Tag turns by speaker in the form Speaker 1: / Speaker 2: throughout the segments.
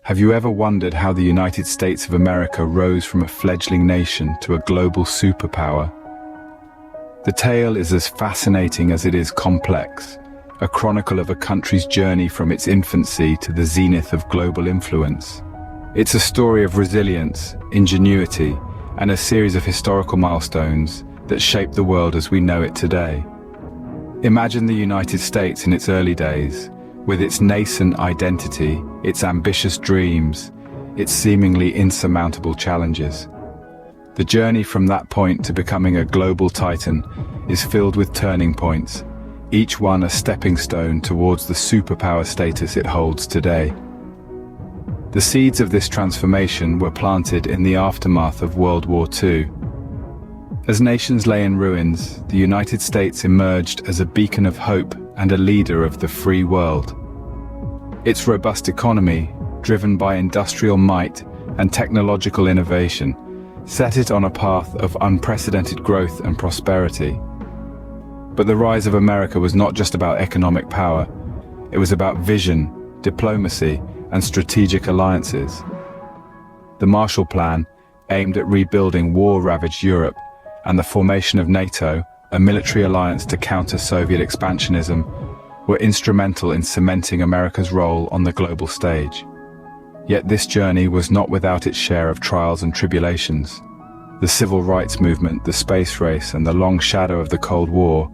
Speaker 1: Have you ever wondered how the United States of America rose from a fledgling nation to a global superpower? The tale is as fascinating as it is complex, a chronicle of a country's journey from its infancy to the zenith of global influence. It's a story of resilience, ingenuity, and a series of historical milestones that shaped the world as we know it today. Imagine the United States in its early days, with its nascent identity, its ambitious dreams, its seemingly insurmountable challenges. The journey from that point to becoming a global titan is filled with turning points, each one a stepping stone towards the superpower status it holds today. The seeds of this transformation were planted in the aftermath of World War II. As nations lay in ruins, the United States emerged as a beacon of hope and a leader of the free world. Its robust economy, driven by industrial might and technological innovation, set it on a path of unprecedented growth and prosperity. But the rise of America was not just about economic power. It was about vision, diplomacy, and strategic alliances. The Marshall Plan, aimed at rebuilding war-ravaged Europe, and the formation of NATO, a military alliance to counter Soviet expansionism, were instrumental in cementing America's role on the global stage. Yet this journey was not without its share of trials and tribulations. The civil rights movement, the space race, and the long shadow of the Cold War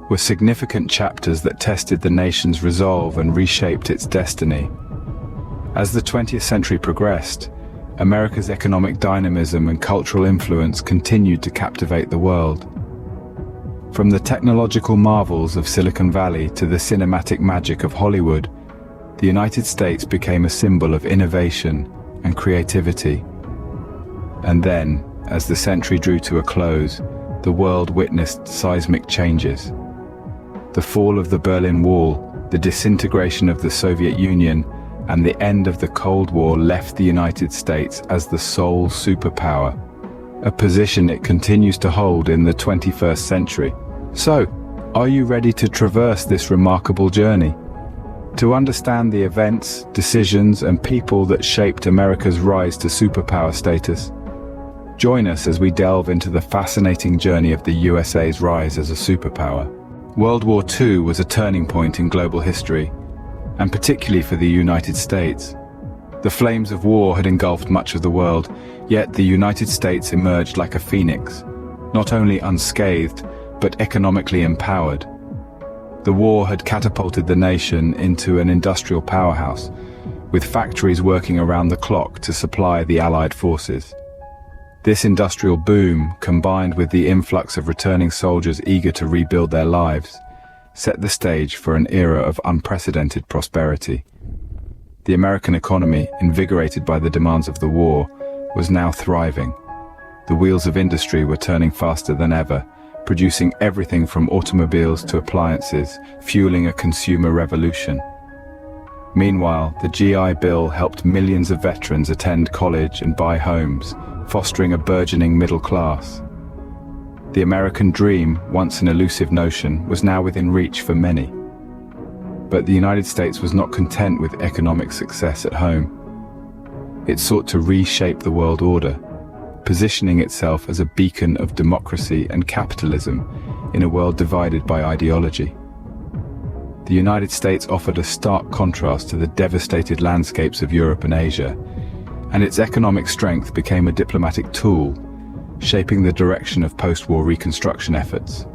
Speaker 1: were significant chapters that tested the nation's resolve and reshaped its destiny. As the 20th century progressed, America's economic dynamism and cultural influence continued to captivate the world. From the technological marvels of Silicon Valley to the cinematic magic of Hollywood, the United States became a symbol of innovation and creativity. And then, as the century drew to a close, the world witnessed seismic changes. The fall of the Berlin Wall, the disintegration of the Soviet Union, and the end of the Cold War left the United States as the sole superpower, a position it continues to hold in the 21st century. So, are you ready to traverse this remarkable journey? To understand the events, decisions, and people that shaped America's rise to superpower status? Join us as we delve into the fascinating journey of the USA's rise as a superpower. World War II was a turning point in global history, and particularly for the United States. The flames of war had engulfed much of the world, yet the United States emerged like a phoenix, not only unscathed, but economically empowered. The war had catapulted the nation into an industrial powerhouse, with factories working around the clock to supply the Allied forces. This industrial boom, combined with the influx of returning soldiers eager to rebuild their lives, set the stage for an era of unprecedented prosperity. The American economy, invigorated by the demands of the war, was now thriving. The wheels of industry were turning faster than ever, producing everything from automobiles to appliances, fueling a consumer revolution. Meanwhile, the GI Bill helped millions of veterans attend college and buy homes, fostering a burgeoning middle class. The American dream, once an elusive notion, was now within reach for many. But the United States was not content with economic success at home. It sought to reshape the world order, positioning itself as a beacon of democracy and capitalism in a world divided by ideology. The United States offered a stark contrast to the devastated landscapes of Europe and Asia, and its economic strength became a diplomatic tool, shaping the direction of post-war reconstruction efforts.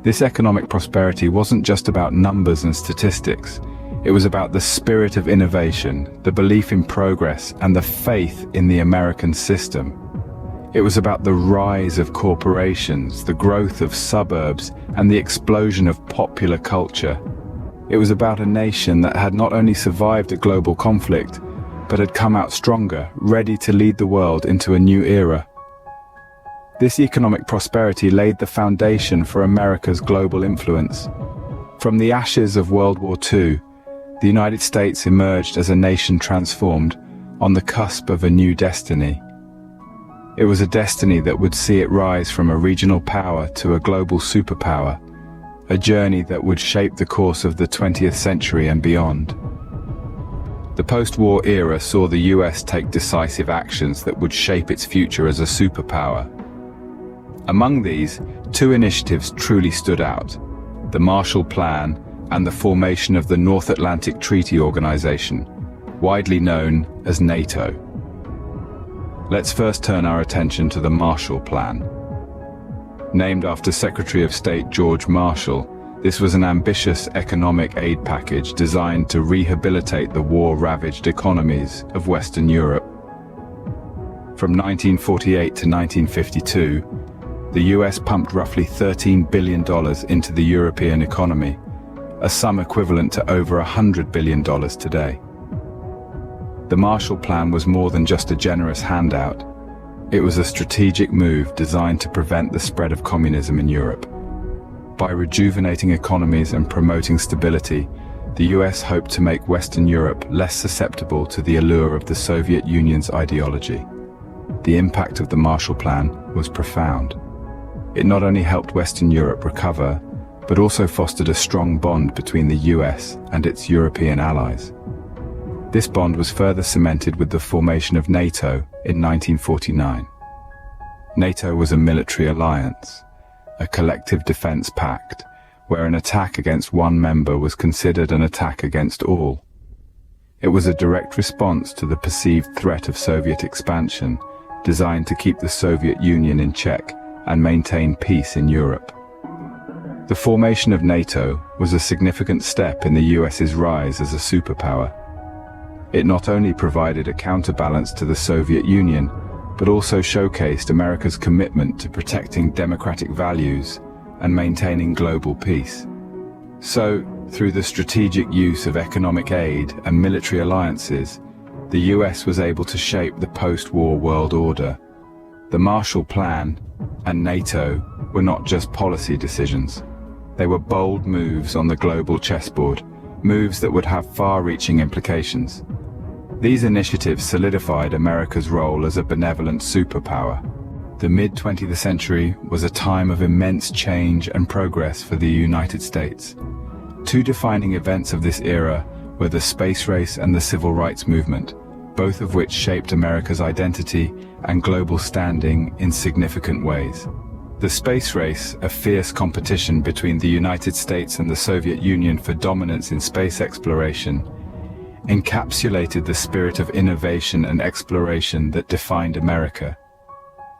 Speaker 1: This economic prosperity wasn't just about numbers and statistics. It was about the spirit of innovation, the belief in progress, and the faith in the American system. It was about the rise of corporations, the growth of suburbs, and the explosion of popular culture. It was about a nation that had not only survived a global conflict, but had come out stronger, ready to lead the world into a new era. This economic prosperity laid the foundation for America's global influence. From the ashes of World War II, the United States emerged as a nation transformed, on the cusp of a new destiny. It was a destiny that would see it rise from a regional power to a global superpower, a journey that would shape the course of the 20th century and beyond. The post-war era saw the US take decisive actions that would shape its future as a superpower. Among these, two initiatives truly stood out: the Marshall Plan and the formation of the North Atlantic Treaty Organization, widely known as NATO. Let's first turn our attention to the Marshall Plan. Named after Secretary of State George Marshall, this was an ambitious economic aid package designed to rehabilitate the war-ravaged economies of Western Europe. From 1948 to 1952, the US pumped roughly $13 billion into the European economy, a sum equivalent to over $100 billion today. The Marshall Plan was more than just a generous handout. It was a strategic move designed to prevent the spread of communism in Europe. By rejuvenating economies and promoting stability, the US hoped to make Western Europe less susceptible to the allure of the Soviet Union's ideology. The impact of the Marshall Plan was profound. It not only helped Western Europe recover, but also fostered a strong bond between the US and its European allies. This bond was further cemented with the formation of NATO in 1949. NATO was a military alliance, a collective defense pact, where an attack against one member was considered an attack against all. It was a direct response to the perceived threat of Soviet expansion, designed to keep the Soviet Union in check and maintain peace in Europe. The formation of NATO was a significant step in the US's rise as a superpower. It not only provided a counterbalance to the Soviet Union, but also showcased America's commitment to protecting democratic values and maintaining global peace. So, through the strategic use of economic aid and military alliances, the US was able to shape the post-war world order. The Marshall Plan and NATO were not just policy decisions. They were bold moves on the global chessboard, moves that would have far-reaching implications. These initiatives solidified America's role as a benevolent superpower. The mid-20th century was a time of immense change and progress for the United States. Two defining events of this era were the space race and the civil rights movement, both of which shaped America's identity and global standing in significant ways. The space race, a fierce competition between the United States and the Soviet Union for dominance in space exploration, encapsulated the spirit of innovation and exploration that defined America.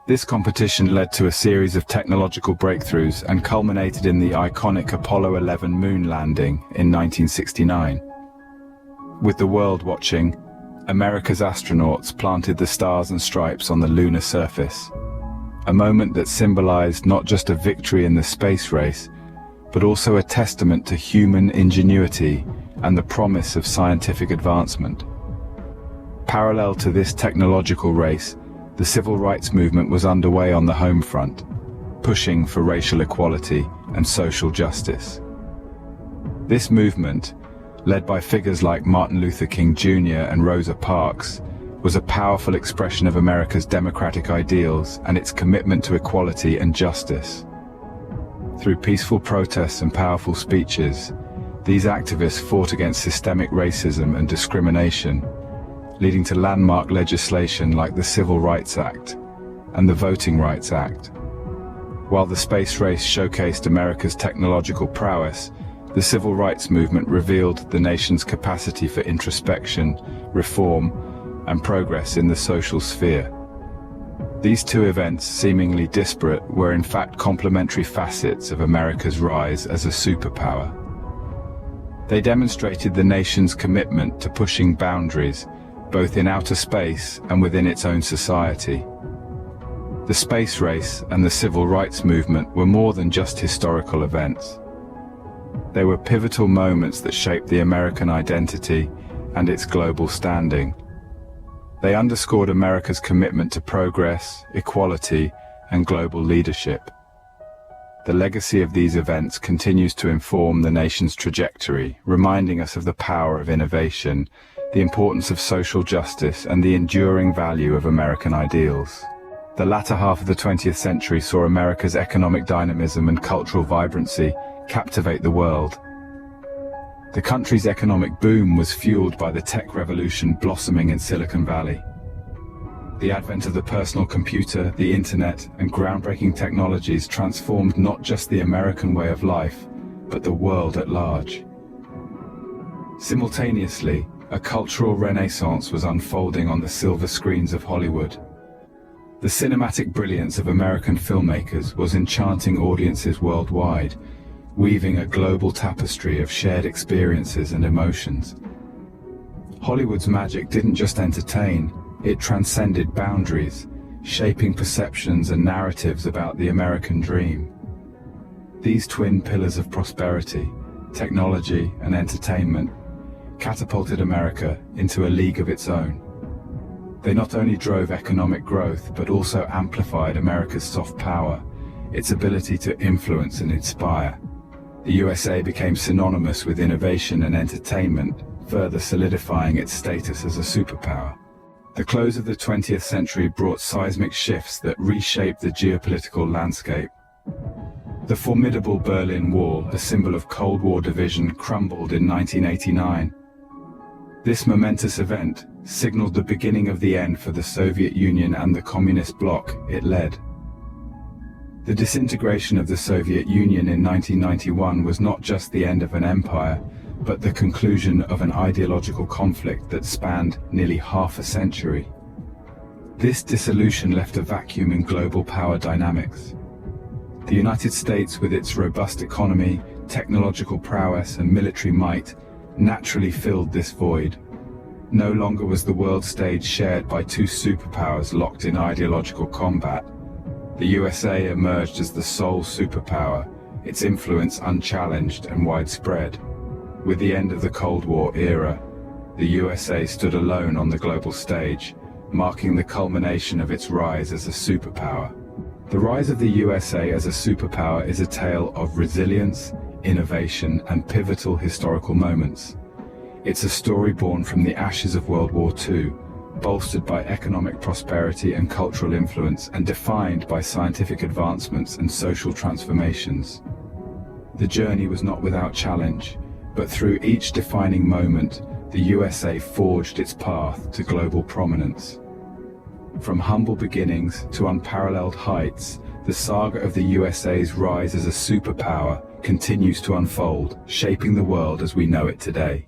Speaker 1: This competition led to a series of technological breakthroughs and culminated in the iconic Apollo 11 moon landing in 1969. With the world watching, America's astronauts planted the stars and stripes on the lunar surface, a moment that symbolized not just a victory in the space race, but also a testament to human ingenuity and the promise of scientific advancement. Parallel to this technological race, the civil rights movement was underway on the home front, pushing for racial equality and social justice. This movement, led by figures like Martin Luther King Jr. and Rosa Parks, was a powerful expression of America's democratic ideals and its commitment to equality and justice. Through peaceful protests and powerful speeches, these activists fought against systemic racism and discrimination, leading to landmark legislation like the Civil Rights Act and the Voting Rights Act. While the space race showcased America's technological prowess, the civil rights movement revealed the nation's capacity for introspection, reform, and progress in the social sphere. These two events, seemingly disparate, were in fact complementary facets of America's rise as a superpower. They demonstrated the nation's commitment to pushing boundaries, both in outer space and within its own society. The space race and the civil rights movement were more than just historical events. They were pivotal moments that shaped the American identity and its global standing. They underscored America's commitment to progress, equality, and global leadership. The legacy of these events continues to inform the nation's trajectory, reminding us of the power of innovation, the importance of social justice, and the enduring value of American ideals. The latter half of the 20th century saw America's economic dynamism and cultural vibrancy captivate the world. The country's economic boom was fueled by the tech revolution blossoming in Silicon Valley. The advent of the personal computer, the internet, and groundbreaking technologies transformed not just the American way of life, but the world at large. Simultaneously, a cultural renaissance was unfolding on the silver screens of Hollywood. The cinematic brilliance of American filmmakers was enchanting audiences worldwide, weaving a global tapestry of shared experiences and emotions. Hollywood's magic didn't just entertain, it transcended boundaries, shaping perceptions and narratives about the American dream. These twin pillars of prosperity, technology and entertainment, catapulted America into a league of its own. They not only drove economic growth, but also amplified America's soft power, its ability to influence and inspire. The USA became synonymous with innovation and entertainment, further solidifying its status as a superpower. The close of the 20th century brought seismic shifts that reshaped the geopolitical landscape. The formidable Berlin Wall, a symbol of Cold War division, crumbled in 1989. This momentous event signaled the beginning of the end for the Soviet Union and the communist bloc it led. The disintegration of the Soviet Union in 1991 was not just the end of an empire, but the conclusion of an ideological conflict that spanned nearly half a century. This dissolution left a vacuum in global power dynamics. The United States, with its robust economy, technological prowess, and military might, naturally filled this void. No longer was the world stage shared by two superpowers locked in ideological combat. The USA emerged as the sole superpower, its influence unchallenged and widespread. With the end of the Cold War era, the USA stood alone on the global stage, marking the culmination of its rise as a superpower. The rise of the USA as a superpower is a tale of resilience, innovation, and pivotal historical moments. It's a story born from the ashes of World War II, bolstered by economic prosperity and cultural influence, and defined by scientific advancements and social transformations. The journey was not without challenge, but through each defining moment, the USA forged its path to global prominence. From humble beginnings to unparalleled heights, the saga of the USA's rise as a superpower continues to unfold, shaping the world as we know it today.